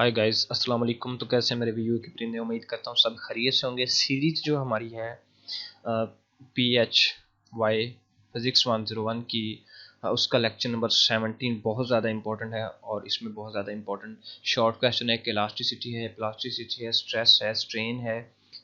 Hi guys, अस्सलाम वालेकुम। तो कैसे मेरे वीडियो के परिंदे, उम्मीद करता हूँ सब खैरियत से होंगे। सीरीज जो हमारी है PHY फिज़िक्स 101 की, उसका लेक्चर नंबर 17 बहुत ज़्यादा इंपॉर्टेंट है। और इसमें बहुत ज़्यादा इंपॉर्टेंट शॉर्ट क्वेश्चन है कि इलास्टिसिटी है, प्लास्टिसिटी है, स्ट्रेस है, स्ट्रेन है,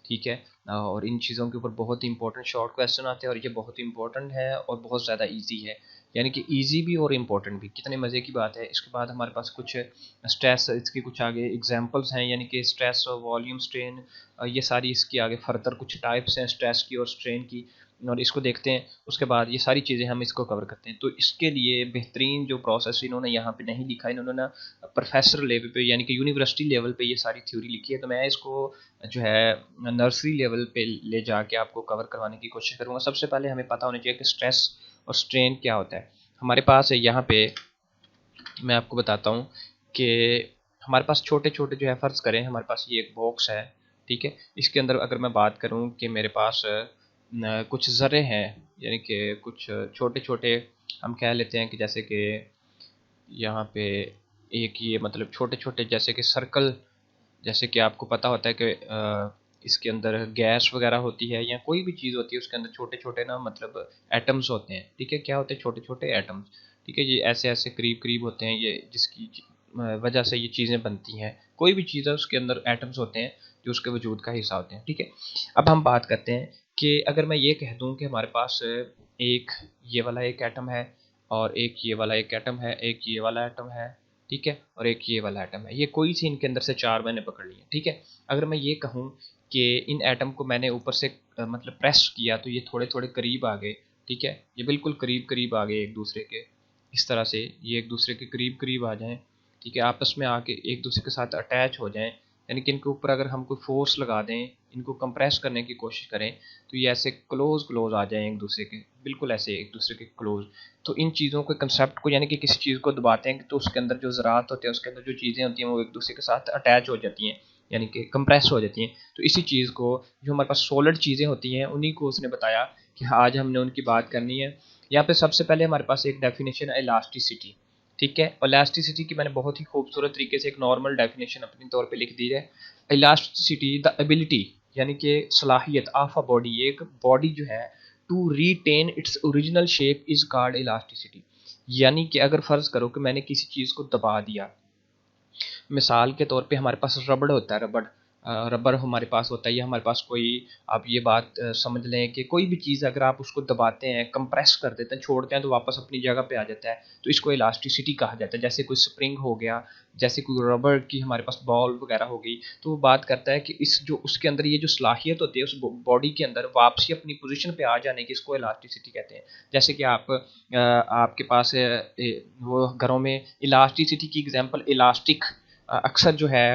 ठीक है। और इन चीज़ों के ऊपर बहुत ही इंपॉर्टेंट शॉर्ट क्वेश्चन आते हैं और ये बहुत इंपॉर्टेंट है और बहुत ज़्यादा ईजी है, यानी कि ईजी भी और इम्पोर्टेंट भी। कितने मज़े की बात है। इसके बाद हमारे पास कुछ स्ट्रेस, इसके कुछ आगे एग्जांपल्स हैं, यानी कि स्ट्रेस और वॉल्यूम स्ट्रेन, ये सारी इसकी आगे फर्दर कुछ टाइप्स हैं स्ट्रेस की और स्ट्रेन की, और इसको देखते हैं। उसके बाद ये सारी चीज़ें हम इसको कवर करते हैं। तो इसके लिए बेहतरीन जो प्रोसेस इन्होंने यहाँ पे नहीं लिखा, इन्होंने ना प्रोफेसर लेवल पे यानी कि यूनिवर्सिटी लेवल पे ये सारी थ्योरी लिखी है। तो मैं इसको जो है नर्सरी लेवल पे ले जाके आपको कवर करवाने की कोशिश करूँगा। सबसे पहले हमें पता होना चाहिए कि स्ट्रेस और स्ट्रेन क्या होता है। हमारे पास है यहाँ पे, मैं आपको बताता हूँ कि हमारे पास छोटे छोटे जो है, फ़र्ज़ करें हमारे पास ये एक बॉक्स है, ठीक है। इसके अंदर अगर मैं बात करूँ कि मेरे पास कुछ ज़र्रे हैं, यानी कि कुछ छोटे छोटे, हम कह लेते हैं कि जैसे कि यहाँ पे एक ये मतलब छोटे छोटे जैसे कि सर्कल, जैसे कि आपको पता होता है कि इसके अंदर गैस वगैरह होती है या कोई भी चीज़ होती है, उसके अंदर छोटे छोटे ना मतलब एटम्स होते हैं, ठीक है। क्या होते हैं? छोटे छोटे एटम्स, ठीक है। ये ऐसे ऐसे करीब करीब होते हैं, ये जिसकी वजह से ये चीज़ें बनती हैं। कोई भी चीज़ है उसके अंदर एटम्स होते हैं जो उसके वजूद का हिस्सा होते हैं, ठीक है। अब हम बात करते हैं कि अगर मैं ये कह दूं कि हमारे पास एक ये वाला एक एटम है, और एक ये वाला एक एटम है, एक ये वाला एटम है, ठीक है, और एक ये वाला एटम है। ये कोई सी इनके अंदर से चार मैंने पकड़ लिया, ठीक है। अगर मैं ये कहूँ कि इन एटम को मैंने ऊपर से मतलब प्रेस किया तो ये थोड़े थोड़े करीब आ गए, ठीक है। ये बिल्कुल करीब करीब आ गए एक दूसरे के, इस तरह से ये एक दूसरे के करीब करीब आ जाएं, ठीक है। आपस में आके एक दूसरे के साथ अटैच हो जाएं, यानी कि इनके ऊपर अगर हम कोई फोर्स लगा दें, इनको कंप्रेस करने की कोशिश करें, तो ये ऐसे क्लोज क्लोज आ जाएं एक दूसरे के, बिल्कुल ऐसे एक दूसरे के क्लोज। तो इन चीज़ों के कंसेप्ट को, यानी कि किसी चीज़ को दबाते हैं तो उसके अंदर जो ज़रात होते हैं, उसके अंदर जो चीज़ें होती हैं वो एक दूसरे के साथ अटैच हो जाती हैं, यानी कि कंप्रेस हो जाती हैं। तो इसी चीज़ को, जो हमारे पास सॉलिड चीज़ें होती हैं, उन्हीं को उसने बताया कि आज हमने उनकी बात करनी है। यहाँ पे सबसे पहले हमारे पास एक डेफिनेशन है इलास्टिसिटी, ठीक है। और इलास्टिसिटी की मैंने बहुत ही खूबसूरत तरीके से एक नॉर्मल डेफिनेशन अपने तौर पे लिख दी है। इलास्टिसिटी द एबिलिटी, यानी कि सलाहियत ऑफ अ बॉडी, एक बॉडी जो है to retain its original shape is called elasticity. यानी कि अगर फ़र्ज़ करो कि मैंने किसी चीज़ को दबा दिया, मिसाल के तौर पे हमारे पास रबड़ होता है, रबड़ रबर हमारे पास होता है, या हमारे पास कोई, आप ये बात समझ लें कि कोई भी चीज़ अगर आप उसको दबाते हैं, कंप्रेस कर देते हैं, छोड़ते हैं, तो वापस अपनी जगह पे आ जाता है, तो इसको इलास्टिसिटी कहा जाता है। जैसे कोई स्प्रिंग हो गया, जैसे कोई रबड़ की हमारे पास बॉल वगैरह हो गई, तो वो बात करता है कि इस जो उसके अंदर ये जो सलाहियत होती है उस बॉडी के अंदर वापसी अपनी पोजीशन पे आ जाने की, इसको इलास्टिसिटी कहते हैं। जैसे कि आपके पास वो घरों में इलास्टिसिटी की एग्जांपल इलास्टिक, अक्सर जो है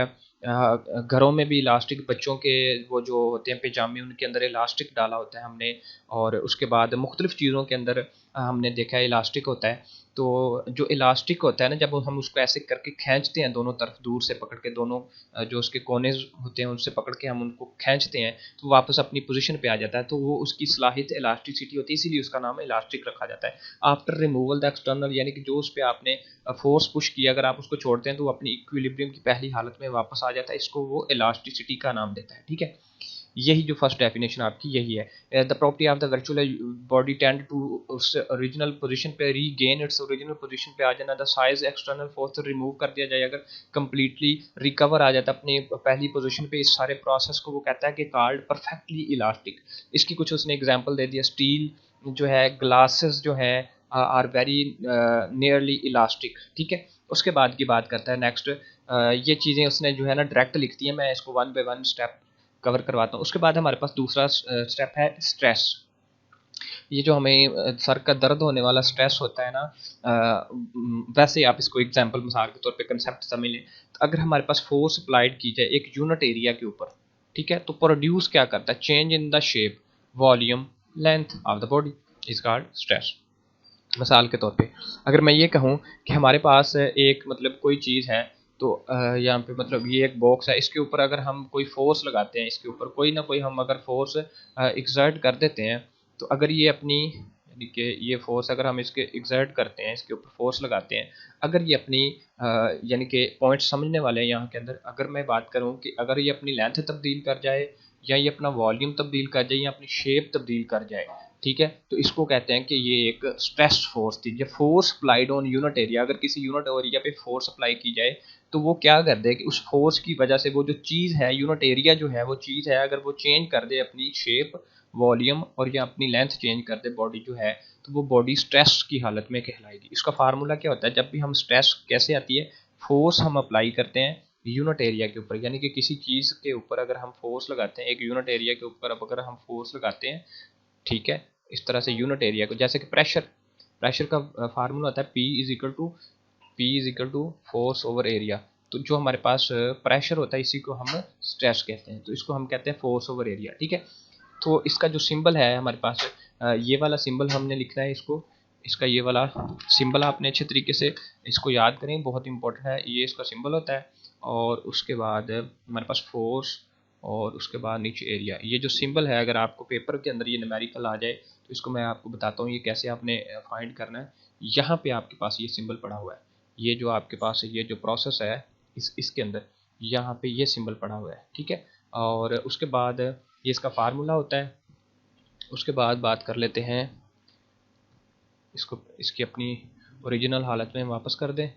घरों में भी इलास्टिक, बच्चों के वो जो होते हैं पैजामे, उनके अंदर इलास्टिक डाला होता है हमने। और उसके बाद मुख्तलिफ़ चीज़ों के अंदर हमने देखा है इलास्टिक होता है। तो जो इलास्टिक होता है ना, जब हम उसको ऐसे करके खींचते हैं दोनों तरफ, दूर से पकड़ के दोनों जो उसके कोने होते हैं उनसे पकड़ के हम उनको खींचते हैं, तो वापस अपनी पोजीशन पे आ जाता है। तो वो उसकी सलाहियत इलास्टिसिटी होती है, इसीलिए उसका नाम इलास्टिक रखा जाता है। आफ्टर रिमूवल द एक्सटर्नल, यानी कि जो उस पर आपने फोर्स पुश किया, अगर आप उसको छोड़ते हैं तो वो अपनी इक्विलिब्रियम की पहली हालत में वापस आ जाता है, इसको वो इलास्टिसिटी का नाम देता है, ठीक है। यही जो फर्स्ट डेफिनेशन आपकी यही है। The property of the virtual body tend to उस ओरिजिनल पोजीशन पे रीगेन इट्स ओरिजिनल पोजीशन पे आ जाना। The size external force remove कर दिया जाए, अगर कंप्लीटली रिकवर आ जाता है अपनी पहली पोजीशन पे, इस सारे प्रोसेस को वो कहता है कि कॉल्ड परफेक्टली इलास्टिक। इसकी कुछ उसने एग्जांपल दे दिया, स्टील जो है, ग्लासेस जो है, आर वेरी नियरली इलास्टिक, ठीक है। उसके बाद की बात करता है नेक्स्ट, ये चीज़ें उसने जो है ना डायरेक्ट लिख दी है, मैं इसको one by one step cover करवाता हूँ। उसके बाद हमारे पास दूसरा स्टेप है स्ट्रेस। ये जो हमें सर का दर्द होने वाला स्ट्रेस होता है ना, वैसे आप इसको एग्जांपल मिसाल के तौर पे कंसेप्ट समझ लें। तो अगर हमारे पास फोर्स अप्लाइड की जाए एक यूनिट एरिया के ऊपर, ठीक है, तो प्रोड्यूस क्या करता है? Change in the shape, volume, length of the body is called stress. मिसाल के तौर पे अगर मैं ये कहूँ कि हमारे पास एक मतलब कोई चीज़ है, तो यहाँ पे मतलब ये एक बॉक्स है, इसके ऊपर अगर हम कोई फोर्स लगाते हैं, इसके ऊपर कोई ना कोई हम अगर फोर्स एक्सर्ट कर देते हैं, तो अगर ये अपनी यानी कि ये फोर्स अगर हम इसके एग्जर्ट करते हैं, इसके ऊपर फोर्स लगाते हैं, अगर ये अपनी यानी कि पॉइंट समझने वाले हैं यहाँ के अंदर, अगर मैं बात करूँ कि अगर ये अपनी लेंथ तब्दील कर जाए या ये अपना वॉल्यूम तब्दील कर जाए या अपनी शेप तब्दील कर जाए, ठीक है, तो इसको कहते हैं कि ये एक स्ट्रेस फोर्स थी। ये force applied on unit area, अगर किसी यूनिट एरिया पे फोर्स अप्लाई की जाए तो वो क्या कर दे कि उस फोर्स की वजह से वो जो चीज़ है, यूनिट एरिया जो है वो चीज़ है, अगर वो चेंज कर दे अपनी शेप, वॉल्यूम और या अपनी लेंथ चेंज कर दे बॉडी जो है, तो वो बॉडी स्ट्रेस की हालत में कहलाएगी। इसका फार्मूला क्या होता है, जब भी हम स्ट्रेस कैसे आती है, फोर्स हम अप्लाई करते हैं यूनिट एरिया के ऊपर, यानी कि किसी चीज़ के ऊपर अगर हम फोर्स लगाते हैं एक यूनिट एरिया के ऊपर, अब अगर हम फोर्स लगाते हैं, ठीक है, इस तरह से यूनिट एरिया को, जैसे कि प्रेशर, प्रेशर का फार्मूला होता है P is equal to force over area. तो जो हमारे पास प्रेशर होता है इसी को हम स्ट्रेस कहते हैं, तो इसको हम कहते हैं फोर्स ओवर एरिया, ठीक है। तो इसका जो सिंबल है हमारे पास, ये वाला सिंबल हमने लिखना है इसको, इसका ये वाला सिंबल आपने अच्छे तरीके से इसको याद करें, बहुत इंपॉर्टेंट है, ये इसका सिंबल होता है। और उसके बाद हमारे पास फोर्स और उसके बाद नीचे एरिया, ये जो सिंबल है अगर आपको पेपर के अंदर ये न्यूमेरिकल आ जाए तो इसको मैं आपको बताता हूँ ये कैसे आपने फाइंड करना है। यहाँ पे आपके पास ये सिंबल पड़ा हुआ है, ये जो आपके पास ये जो प्रोसेस है इसके अंदर यहाँ पे ये सिंबल पड़ा हुआ है, ठीक है। और उसके बाद ये इसका फार्मूला होता है। उसके बाद बात कर लेते हैं इसको, इसकी अपनी ओरिजिनल हालत में वापस कर दें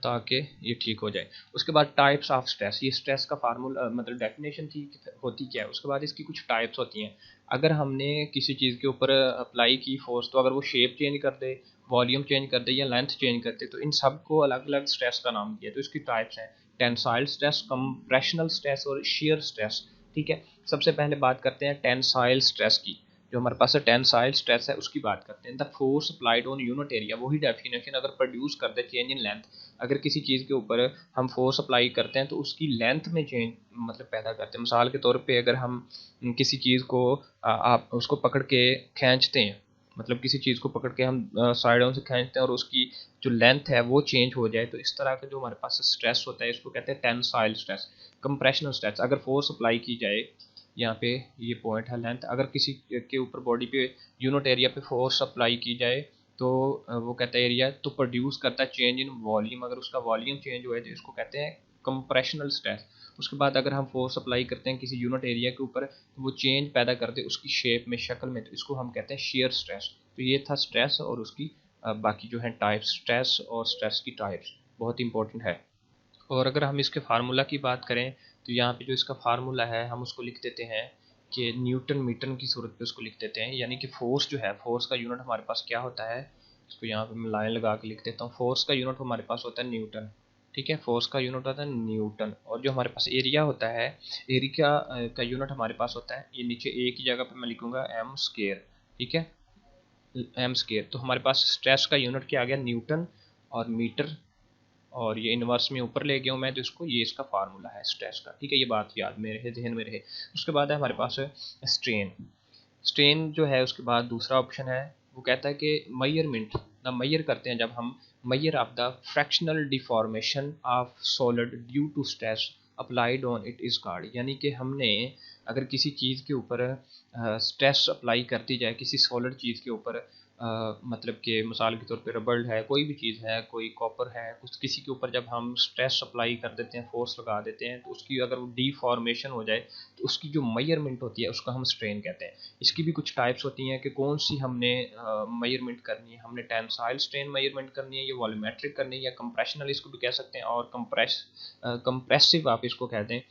ताकि ये ठीक हो जाए। उसके बाद टाइप्स ऑफ स्ट्रेस, ये स्ट्रेस का फार्मूला मतलब डेफिनेशन थी होती क्या है, उसके बाद इसकी कुछ टाइप्स होती हैं। अगर हमने किसी चीज़ के ऊपर अप्लाई की फोर्स, तो अगर वो शेप चेंज कर दे, वॉल्यूम चेंज कर दे या लेंथ चेंज कर दे, तो इन सब को अलग अलग स्ट्रेस का नाम दिया। तो इसकी टाइप्स हैं टेंसाइल स्ट्रेस, कंप्रेशनल स्ट्रेस और शियर स्ट्रेस, ठीक है। सबसे पहले बात करते हैं टेंसाइल स्ट्रेस की। जो हमारे पास टेंसाइल स्ट्रेस है उसकी बात करते हैं। The force applied on unit area, वही डेफिनेशन अगर प्रोड्यूस कर दे चेंज इन लेंथ, अगर किसी चीज़ के ऊपर हम फोर्स अप्लाई करते हैं तो उसकी लेंथ में चेंज मतलब पैदा करते हैं। मिसाल के तौर पे अगर हम किसी चीज़ को आप उसको पकड़ के खींचते हैं, मतलब किसी चीज़ को पकड़ के हम साइडों से खींचते हैं और उसकी जो लेंथ है वो चेंज हो जाए, तो इस तरह का जो हमारे पास स्ट्रेस होता है इसको कहते हैं टेंसाइल स्ट्रेस। कंप्रेशनल स्ट्रेस, अगर फोर्स अप्लाई की जाए, यहाँ पे ये पॉइंट है लेंथ, अगर किसी के ऊपर बॉडी पे यूनिट एरिया पे फोर्स अप्लाई की जाए तो वो कहता है एरिया, तो प्रोड्यूस करता है चेंज इन वॉल्यूम, अगर उसका वॉल्यूम चेंज हुआ है तो इसको कहते हैं कंप्रेशनल स्ट्रेस। उसके बाद अगर हम फोर्स अप्लाई करते हैं किसी यूनिट एरिया के ऊपर तो वो चेंज पैदा करते उसकी शेप में, शक्ल में, तो इसको हम कहते हैं शेयर स्ट्रेस। तो ये था स्ट्रेस और उसकी बाकी जो है टाइप्स, स्ट्रेस और स्ट्रेस की टाइप्स बहुत इंपॉर्टेंट है। और अगर हम इसके फार्मूला की बात करें तो यहाँ पे जो इसका फार्मूला है हम उसको लिख देते हैं कि न्यूटन मीटर की सूरत पे उसको लिख देते हैं, यानी कि फोर्स जो है, फोर्स का यूनिट हमारे पास क्या होता है, इसको यहाँ पे मैं लाइन लगा के लिख देता हूँ। फोर्स का यूनिट हमारे पास होता है न्यूटन, ठीक है, फोर्स का यूनिट होता है न्यूटन। और जो हमारे पास एरिया होता है, एरिया का यूनिट हमारे पास होता है, ये नीचे एक ही जगह पे मैं लिखूंगा एम स्केयर, ठीक है, एम स्केयर। तो हमारे पास स्ट्रेस का यूनिट क्या आ गया, न्यूटन और मीटर, और ये इन्वर्स में ऊपर ले गया हूँ मैं, तो इसको ये इसका फार्मूला है स्ट्रेस का, ठीक है, ये बात याद में रहे, जहन में रहे। उसके बाद है हमारे पास स्ट्रेन। स्ट्रेन जो है उसके बाद दूसरा ऑप्शन है, वो कहता है कि मयरमेंट, द मयर करते हैं जब हम measure of the fractional deformation of solid due to stress applied on it is called, यानी कि हमने अगर किसी चीज़ के ऊपर स्ट्रेस अप्लाई करती जाए, किसी सॉलिड चीज़ के ऊपर, मतलब कि मिसाल के तौर पे रबड़ है, कोई भी चीज़ है, कोई कॉपर है, कुछ किसी के ऊपर जब हम स्ट्रेस अप्लाई कर देते हैं, फोर्स लगा देते हैं, तो उसकी अगर वो डीफॉर्मेशन हो जाए तो उसकी जो मेजरमेंट होती है उसका हम स्ट्रेन कहते हैं। इसकी भी कुछ टाइप्स होती हैं कि कौन सी हमने मेजरमेंट करनी है, हमने टेंसाइल स्ट्रेन मेजरमेंट करनी है या वॉल्यूमेट्रिक करनी है या कंप्रेशनल इसको भी कह सकते हैं, और कंप्रेसिव आप इसको कहते हैं,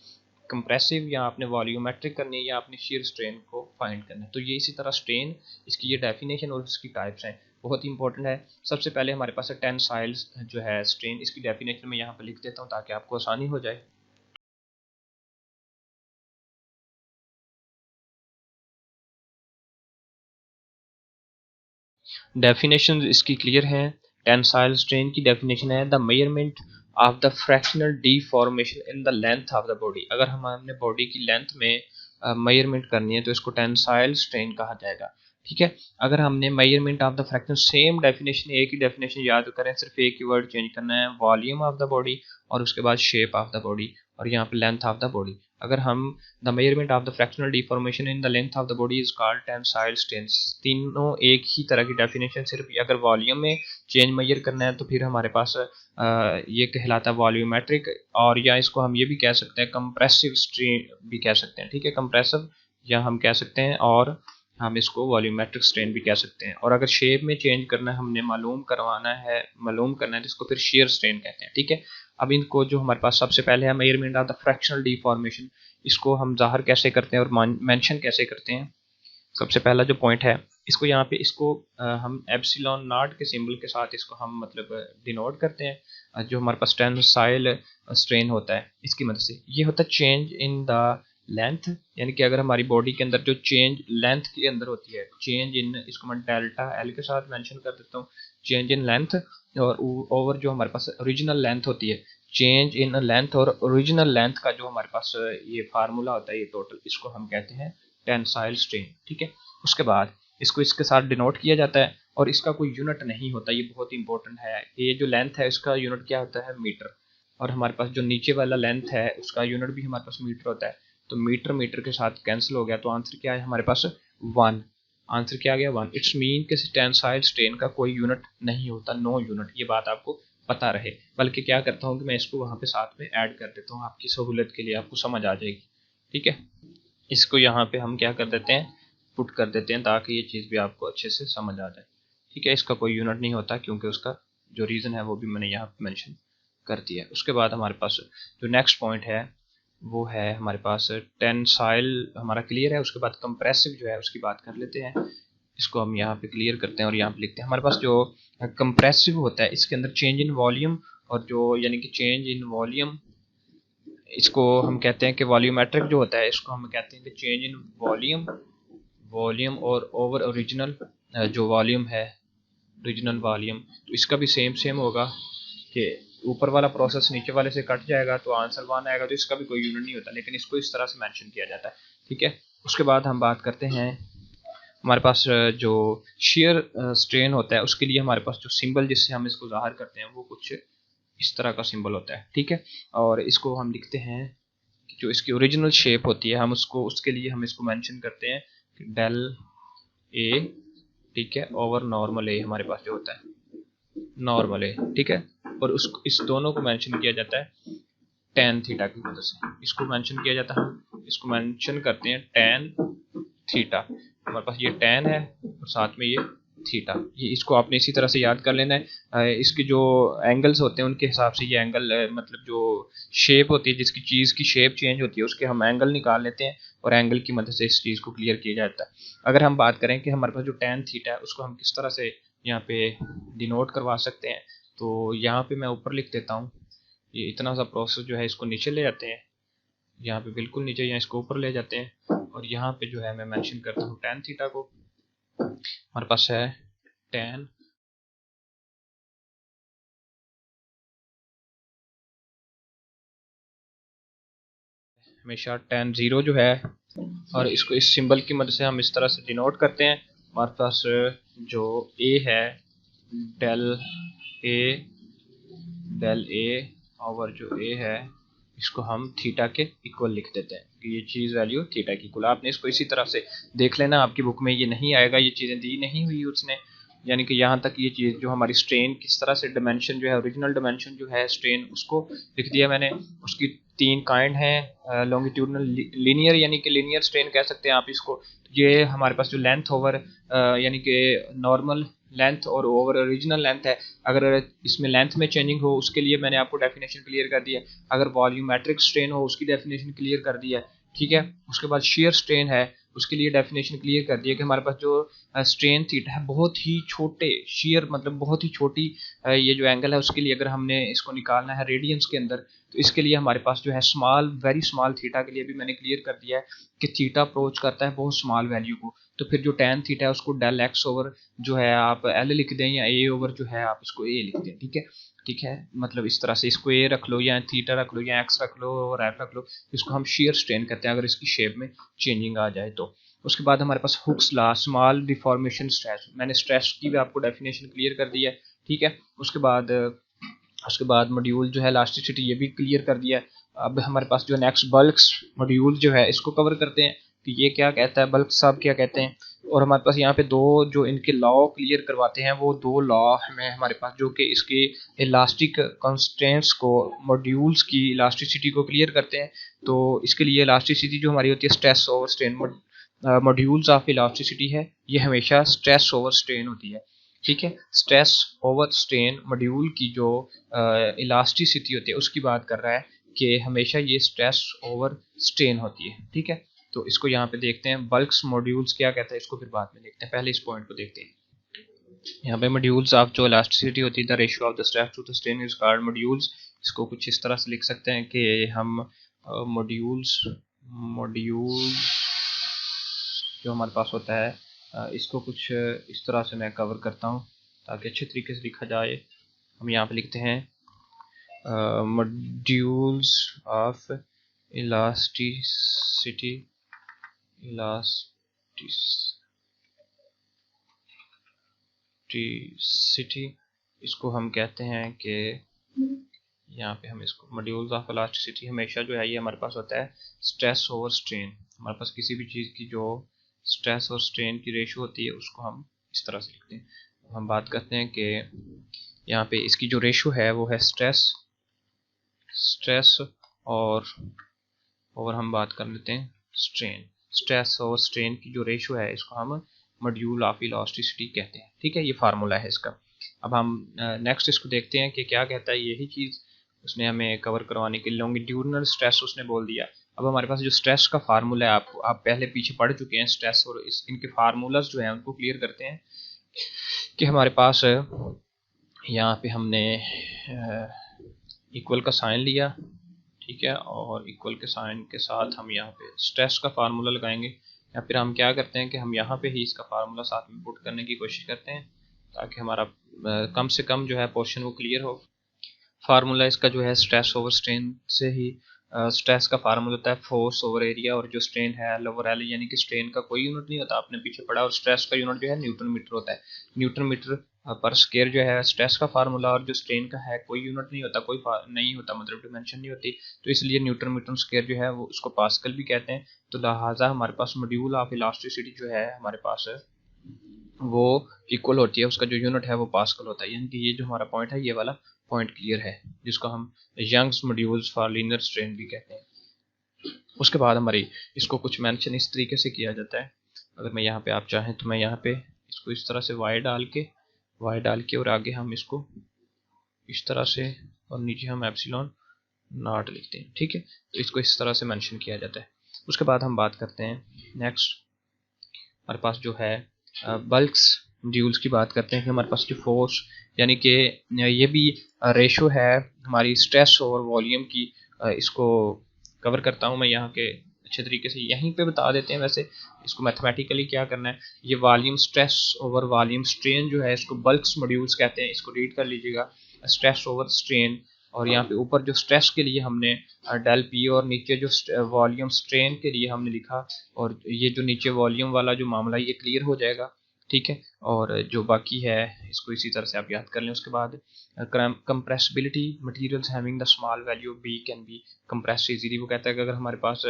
कंप्रेसिव, या आपने वॉल्यूमेट्रिक करनी है या आपने शीयर स्ट्रेन को फाइंड करना है। तो ये इसी तरह स्ट्रेन, इसकी ये डेफिनेशन और इसकी टाइप्स हैं, बहुत इंपॉर्टेंट है। सबसे पहले हमारे पास है टेंसाइल जो है स्ट्रेन, इसकी डेफिनेशन मैं यहाँ पर लिख देता हूँ ताकि आपको आसानी हो जाए। डेफिनेशन इसकी क्लियर है। टेंसाइल स्ट्रेन की डेफिनेशन है the measurement of the fractional deformation in the length of the body. अगर हम अपने बॉडी की लेंथ में मेजरमेंट करनी है तो इसको टेंसाइल स्ट्रेन कहा जाएगा, ठीक है। अगर हमने measurement of the fraction, same definition, एक ही डेफिनेशन याद करें, सिर्फ एक ही वर्ड चेंज करना है, वॉल्यूम ऑफ द बॉडी और उसके बाद शेप ऑफ द बॉडी, और यहाँ पे लेंथ ऑफ द बॉडी। अगर हम the measurement of the fractional deformation in the length of the body is called tensile strain. तीनों एक ही तरह की डेफिनेशन, सिर्फ अगर वॉल्यूम में चेंज मेजर करना है तो फिर हमारे पास ये कहलाता है वॉल्यूमेट्रिक, और या इसको हम ये भी कह सकते हैं कंप्रेसिव स्ट्रेन भी कह सकते हैं, ठीक है, कंप्रेसिव या हम कह सकते हैं, और हम इसको वॉल्यूमेट्रिक स्ट्रेन भी कह सकते हैं। और अगर शेप में चेंज करना है, हमने मालूम करना है तो इसको फिर शेयर स्ट्रेन कहते हैं, ठीक है। अब इनको जो हमारे पास सबसे पहले है measurement of the fractional deformation, इसको हम जाहिर कैसे करते हैं और मेंशन कैसे करते हैं। सबसे पहला जो पॉइंट है, इसको यहाँ पे इसको हम एप्सिलॉन नॉट के सिंबल के साथ इसको हम मतलब डिनोट करते हैं। जो हमारे पास टेंसाइल स्ट्रेन होता है इसकी मदद से, ये होता है चेंज इन द लेंथ, यानी कि अगर हमारी बॉडी के अंदर जो चेंज लेंथ के अंदर होती है, चेंज इन, इसको मैं डेल्टा एल के साथ मेंशन कर देता हूँ, चेंज इन लेंथ, और ओवर जो हमारे पास ओरिजिनल लेंथ होती है, चेंज इन लेंथ और ओरिजिनल लेंथ का जो हमारे पास ये फार्मूला होता है, ये टोटल, इसको हम कहते हैं टेंसाइल स्ट्रेन, ठीक है। उसके बाद इसको इसके साथ डिनोट किया जाता है, और इसका कोई यूनिट नहीं होता, ये बहुत इंपॉर्टेंट है। ये जो लेंथ है इसका यूनिट क्या होता है, मीटर, और हमारे पास जो नीचे वाला लेंथ है उसका यूनिट भी हमारे पास मीटर होता है। तो मीटर मीटर के साथ कैंसिल हो गया, तो आंसर क्या है हमारे पास, 1। आंसर क्या आ गया, 1। इट्स मीन कि टेंसाइल स्ट्रेन का कोई यूनिट नहीं होता, नो यूनिट, ये बात आपको पता रहे। बल्कि क्या करता हूँ कि मैं इसको वहाँ पे साथ में ऐड कर देता हूँ आपकी सहूलत के लिए, आपको समझ आ जाएगी, ठीक है। इसको यहाँ पे हम क्या कर देते हैं, पुट कर देते हैं, ताकि ये चीज़ भी आपको अच्छे से समझ आ जाए, ठीक है। इसका कोई यूनिट नहीं होता, क्योंकि उसका जो रीज़न है वो भी मैंने यहाँ पे मेंशन कर दिया है। उसके बाद हमारे पास जो नेक्स्ट पॉइंट है वो है हमारे पास टेंसाइल, हमारा क्लियर है। उसके बाद कंप्रेसिव जो है उसकी बात कर लेते हैं। इसको हम यहाँ पे क्लियर करते हैं और यहाँ पे लिखते हैं। हमारे पास जो कंप्रेसिव होता है इसके अंदर चेंज इन वॉल्यूम, और जो यानी कि चेंज इन वॉल्यूम, इसको हम कहते हैं कि वॉल्यूमेट्रिक जो होता है इसको हम कहते हैं कि चेंज इन वॉल्यूम और ओवर ओरिजिनल जो वॉल्यूम है, ओरिजिनल वॉल्यूम, तो इसका भी सेम होगा कि ऊपर वाला प्रोसेस नीचे वाले से कट जाएगा तो आंसर 1 आएगा। तो इसका भी कोई यूनिट नहीं होता, लेकिन इसको इस तरह से मेंशन किया जाता है, ठीक है। उसके बाद हम बात करते हैं, हमारे पास जो शेयर स्ट्रेन होता है उसके लिए हमारे पास जो सिंबल जिससे हम इसको जाहिर करते हैं वो कुछ इस तरह का सिंबल होता है, ठीक है। और इसको हम लिखते हैं कि जो इसकी ओरिजिनल शेप होती है हम उसको, उसके लिए हम इसको मेंशन करते हैं कि डेल ए, ठीक है, ओवर नॉर्मल ए हमारे पास जो होता है नॉर्मल ए, ठीक है। और उस इस दोनों को मेंशन किया जाता है टेन थीटा की वजह से, इसको मेंशन किया जाता है, इसको मेंशन करते हैं टेन थीटा। हमारे पास ये टेन है और साथ में ये थीटा, ये इसको आपने इसी तरह से याद कर लेना है। इसके जो एंगल्स होते हैं उनके हिसाब से ये एंगल मतलब जो शेप होती है, जिसकी चीज़ की शेप चेंज होती है उसके हम एंगल निकाल लेते हैं, और एंगल की मदद से इस चीज़ को क्लियर किया जाता है। अगर हम बात करें कि हमारे पास जो टेन थीटा है उसको हम किस तरह से यहाँ पे डिनोट करवा सकते हैं, तो यहाँ पे मैं ऊपर लिख देता हूँ। ये इतना सा प्रोसेस जो है इसको नीचे ले जाते हैं, यहाँ पे बिल्कुल नीचे, यहाँ इसको ऊपर ले जाते हैं, और यहाँ पे जो है मैं मेंशन करता हूँ टेन थीटा को। हमारे पास है टेन, हमेशा टेन जीरो जो है, और इसको इस सिंबल की मदद से हम इस तरह से डिनोट करते हैं। हमारे पास जो ए है डेल ए, डेल ए और जो ए है इसको हम थीटा के इक्वल लिख देते हैं कि ये चीज़ वैल्यू थीटा की इक्वल। आपने इसको इसी तरह से देख लेना, आपकी बुक में ये नहीं आएगा, ये चीज़ें दी नहीं हुई उसने, यानी कि यहाँ तक ये चीज़ जो हमारी स्ट्रेन किस तरह से डायमेंशन जो है, ओरिजिनल डायमेंशन जो है स्ट्रेन उसको लिख दिया मैंने। उसकी 3 काइंड हैं, लॉन्गिट्यूडनल, लीनियर, यानी कि लीनियर स्ट्रेन कह सकते हैं आप इसको। ये हमारे पास जो लेंथ ओवर यानी कि नॉर्मल लेंथ और ओवर ओरिजिनल लेंथ है, अगर इसमें लेंथ में चेंजिंग हो उसके लिए मैंने आपको डेफिनेशन क्लियर कर दी है। अगर वॉल्यूमेट्रिक स्ट्रेन हो उसकी डेफिनेशन क्लियर कर दी है, ठीक है। उसके बाद शेयर स्ट्रेन है उसके लिए डेफिनेशन क्लियर कर दी है कि हमारे पास जो स्ट्रेन थीटा है बहुत ही छोटे, शेयर मतलब बहुत ही छोटी ये जो एंगल है उसके लिए अगर हमने इसको निकालना है रेडियंस के अंदर, तो इसके लिए हमारे पास जो है स्मॉल, वेरी स्मॉल थीटा के लिए भी मैंने क्लियर कर दिया है कि थीटा अप्रोच करता है बहुत स्मॉल वैल्यू को। तो फिर जो टेन थीटा है उसको डेल एक्स ओवर जो है आप एल लिख दें, या ए ओवर जो है आप इसको ए लिख दें, ठीक है। ठीक है, मतलब इस तरह से इसको ए रख लो या थीटा रख लो या एक्स रख लो और एफ रख लो, इसको हम शेयर स्ट्रेन कहते हैं अगर इसकी शेप में चेंजिंग आ जाए तो। उसके बाद हमारे पास Hooke's law, small deformation stress, मैंने स्ट्रेस की भी आपको डेफिनेशन क्लियर कर दी है, ठीक है। उसके बाद मॉड्यूल जो है इलास्टिसिटी ये भी क्लियर कर दिया है। अब हमारे पास जो नेक्स्ट बल्क्स मॉड्यूल जो है इसको कवर करते हैं कि ये क्या कहता है, बल्क साहब क्या कहते हैं। और हमारे पास यहाँ पे दो जो इनके लॉ क्लियर करवाते हैं, वो दो लॉ हमें हमारे पास जो कि इसके इलास्टिक कंस्ट्रेंट्स को, मॉड्यूल्स की इलास्टिसिटी को क्लियर करते हैं। तो इसके लिए इलास्टिसिटी जो हमारी होती है stress over strain, modules of elasticity है ये हमेशा स्ट्रेस ओवर स्ट्रेन होती है। ठीक है, स्ट्रेस ओवर स्ट्रेन मॉड्यूल की जो इलास्टिसिटी होती है उसकी बात कर रहा है कि हमेशा ये स्ट्रेस ओवर स्ट्रेन होती है। ठीक है, तो इसको यहाँ पे देखते हैं बल्क्स मॉड्यूल्स क्या कहता है, इसको फिर बाद में देखते हैं, पहले इस पॉइंट को देखते हैं। यहाँ पे मॉड्यूल्स ऑफ जो इलास्टिसिटी होती है, the ratio of the stress to the strain is called modulus. इसको कुछ इस तरह से लिख सकते हैं कि हम मॉड्यूल्स जो हमारे पास होता है इसको कुछ इस तरह से मैं कवर करता हूँ ताकि अच्छे तरीके से लिखा जाए। हम यहाँ पे लिखते हैं मॉड्यूल्स ऑफ इलास्टिसिटी इसको हम कहते हैं कि यहाँ पे हम इसको मॉड्यूल्स ऑफ इलास्टिसिटी हमेशा जो है ये हमारे पास होता है स्ट्रेस ओवर स्ट्रेन। हमारे पास किसी भी चीज़ की जो स्ट्रेस और स्ट्रेन की रेशो होती है उसको हम इस तरह से लिखते हैं। हम बात करते हैं कि यहाँ पे इसकी जो रेशो है वो है स्ट्रेस और हम बात कर लेते हैं स्ट्रेस और स्ट्रेन की जो रेशो है इसको हम मॉड्यूल ऑफ इलास्टिसिटी कहते हैं। ठीक है, ये फार्मूला है इसका। अब हम नेक्स्ट इसको देखते हैं कि क्या कहता है। यही चीज़ उसने हमें कवर करवाने के लिए लॉन्गिट्यूडनल स्ट्रेस उसने बोल दिया। अब हमारे पास जो स्ट्रेस का फार्मूला है, आप पहले पीछे पढ़ चुके हैं स्ट्रेस और इनके फार्मूलाज जो हैं उनको क्लियर करते हैं कि हमारे पास यहाँ पे हमने इक्वल का साइन लिया, ठीक है, और इक्वल के साइन के साथ हम यहाँ पे स्ट्रेस का फार्मूला लगाएंगे, या फिर हम क्या करते हैं कि हम यहाँ पे ही इसका फार्मूला साथ में पुट करने की कोशिश करते हैं ताकि हमारा कम से कम जो है पोर्शन वो क्लियर हो। फार्मूला इसका जो है स्ट्रेस ओवर स्ट्रेन से ही स्ट्रेस का फार्मूला होता है फोर्स ओवर एरिया, और जो स्ट्रेन है ओवर एल, यानी कि स्ट्रेन का कोई यूनिट नहीं होता, आपने पीछे पढ़ा, और स्ट्रेस का यूनिट जो है न्यूटन मीटर होता है। न्यूटन मीटर पर स्क्वायर जो है स्ट्रेस का फार्मूला, और जो स्ट्रेन का है कोई यूनिट नहीं होता, कोई नहीं होता, मतलब डिमेंशन नहीं होती, तो इसलिए न्यूटन मीटर स्क्वायर जो है वो उसको पास्कल भी कहते हैं। तो लिहाजा हमारे पास मॉड्यूल ऑफ इलास्टिसिटी जो है हमारे पास है वो इक्वल होती है, उसका जो यूनिट है वो पास्कल होता है। यानी कि ये जो हमारा पॉइंट है ये वाला पॉइंट क्लियर है, जिसको हम Young's modulus for linear strain भी कहते हैं। उसके बाद हमारी इसको कुछ मेंशन इस तरीके से किया जाता है। अगर मैं यहाँ पे आप चाहें तो मैं यहाँ पे इसको इस तरह से वाई डाल के और आगे हम इसको इस तरह से और नीचे हम एप्सिलॉन नॉट लिखते हैं। ठीक है, तो इसको इस तरह से मेंशन किया जाता है। उसके बाद हम बात करते हैं नेक्स्ट, हमारे पास जो है बल्क्स मॉड्यूल्स की बात करते हैं कि हमारे पास जो फोर्स, यानी कि ये भी रेशो है हमारी स्ट्रेस और वॉल्यूम की, इसको कवर करता हूँ मैं यहाँ के अच्छे तरीके से यहीं पे बता देते हैं। वैसे इसको मैथमेटिकली क्या करना है, ये volume stress over volume strain जो है इसको बल्क्स मॉड्यूल्स कहते हैं। इसको रीड कर लीजिएगा, स्ट्रेस ओवर स्ट्रेन, और यहाँ पे ऊपर जो स्ट्रेस के लिए हमने डेल पी, और नीचे जो वॉल्यूम स्ट्रेन के लिए हमने लिखा, और ये जो नीचे वॉल्यूम वाला जो मामला ये क्लियर हो जाएगा। ठीक है, और जो बाकी है इसको इसी तरह से आप याद कर लें। उसके बाद compressibility, materials having the small value B can be compressed easily. वो कहता है कि अगर हमारे पास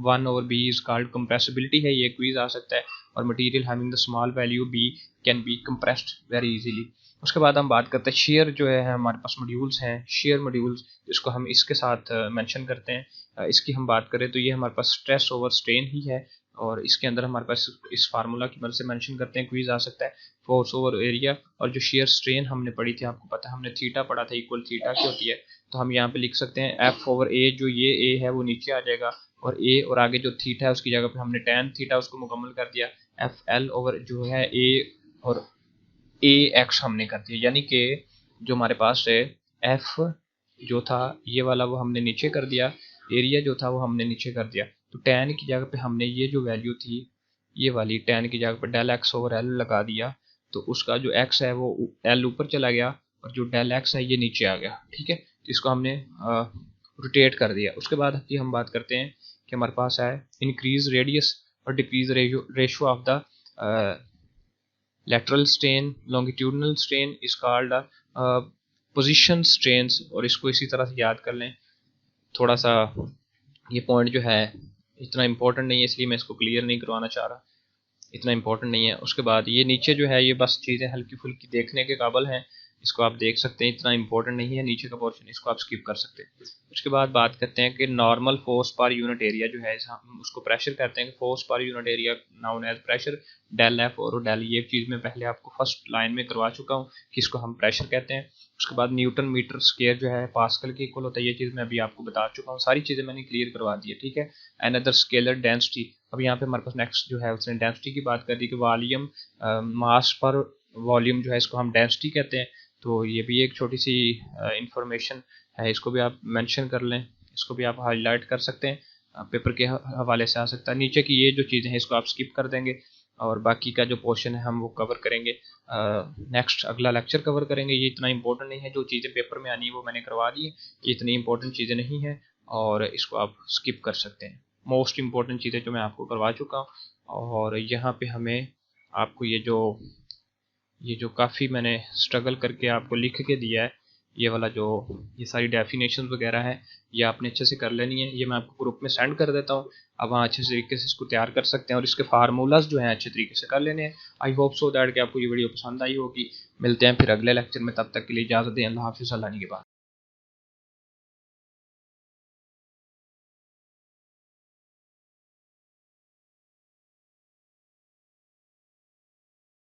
1/b इज कॉल्ड कंप्रेसिबिलिटी है, ये क्विज आ सकता है, और material having the small value B can be compressed very easily. उसके बाद हम बात करते हैं शेयर जो है हमारे पास मॉड्यूल्स हैं, शेयर मॉड्यूल्स, जिसको हम इसके साथ मेंशन करते हैं। इसकी हम बात करें तो ये हमारे पास स्ट्रेस ओवर स्ट्रेन ही है, और इसके अंदर हमारे पास इस फार्मूला की मदद से मेंशन करते हैं, क्विज आ सकता है, फोर्स ओवर एरिया। और जो शेयर स्ट्रेन हमने पढ़ी थी, आपको पता है हमने थीटा पढ़ा था, इक्वल थीटा की होती है, तो हम यहाँ पे लिख सकते हैं एफ ओवर ए, जो ये ए है वो नीचे आ जाएगा, और ए और आगे जो थीटा है उसकी जगह पे हमने टैन थीटा उसको मुकम्मल कर दिया, एफ एल ओवर जो है ए और ए एक्स हमने कर दिया। यानी कि जो हमारे पास है एफ जो था ये वाला वो हमने नीचे कर दिया, एरिया जो था वो हमने नीचे कर दिया, तो टैन की जगह पे हमने ये जो वैल्यू थी ये वाली टैन की जगह पे डेल एक्स ओवर एल लगा दिया, तो उसका जो एक्स है वो एल ऊपर चला गया और जो डेल एक्स है ये नीचे आ गया। ठीक है, तो इसको हमने रोटेट कर दिया। उसके बाद की हम बात करते हैं कि हमारे पास है इंक्रीज रेडियस और decrease ratio of the lateral strain, longitudinal strain is called position strains, और इसको इसी तरह से याद कर लें थोड़ा सा ये पॉइंट जो है इतना इम्पोर्टेंट नहीं है, इसलिए मैं इसको क्लियर नहीं करवाना चाह रहा, इतना इम्पोर्टेंट नहीं है। उसके बाद ये नीचे जो है ये बस चीज़ें हल्की फुल्की देखने के काबिल हैं, इसको आप देख सकते हैं, इतना इम्पोर्टेंट नहीं है नीचे का पोर्शन, इसको आप स्किप कर सकते हैं। उसके बाद बात करते हैं कि नॉर्मल फोर्स पर यूनिट एरिया जो है हम उसको प्रेशर कहते हैं कि फोर्स पर unit area known as pressure, del F और डेल, ये चीज़ मैं पहले आपको फर्स्ट लाइन में करवा चुका हूँ कि इसको हम प्रेशर कहते हैं। उसके बाद न्यूटन मीटर स्क्वायर जो है पास्कल के इक्वल होता है, ये चीज़ मैं अभी आपको बता चुका हूँ, सारी चीज़ें मैंने क्लियर करवा दी है, ठीक है। अनदर स्केलर डेंसिटी, अब यहाँ पे हमारे पास नेक्स्ट जो है उसने डेंसिटी की बात कर दी कि वॉल्यूम मास पर वॉल्यूम जो है इसको हम डेंसिटी कहते हैं। तो ये भी एक छोटी सी इंफॉर्मेशन है, इसको भी आप मेंशन कर लें, इसको भी आप हाईलाइट कर सकते हैं, पेपर के हवाले से आ सकता है। नीचे की ये जो चीज़ें हैं इसको आप स्किप कर देंगे और बाकी का जो पोर्शन है हम वो कवर करेंगे नेक्स्ट अगला लेक्चर कवर करेंगे। ये इतना इंपॉर्टेंट नहीं है, जो चीज़ें पेपर में आनी है वो मैंने करवा दी है, ये इतनी इंपॉर्टेंट चीज़ें नहीं है और इसको आप स्किप कर सकते हैं। मोस्ट इंपॉर्टेंट चीज़ें जो मैं आपको करवा चुका हूँ, और यहाँ पे हमें आपको ये जो काफ़ी मैंने स्ट्रगल करके आपको लिख के दिया है, ये वाला जो ये सारी डेफिनेशन वगैरह है ये आपने अच्छे से कर लेनी है। ये मैं आपको ग्रुप में सेंड कर देता हूँ, अब वहाँ अच्छे तरीके से इसको तैयार कर सकते हैं और इसके फार्मूलाज जो हैं अच्छे तरीके से कर लेने हैं। आई होप सो दैट कि आपको ये वीडियो पसंद आई होगी। मिलते हैं फिर अगले लेक्चर में, तब तक के लिए इजाज़त दें। अल्लाह हाफिज़, अल्लाह निगहबान।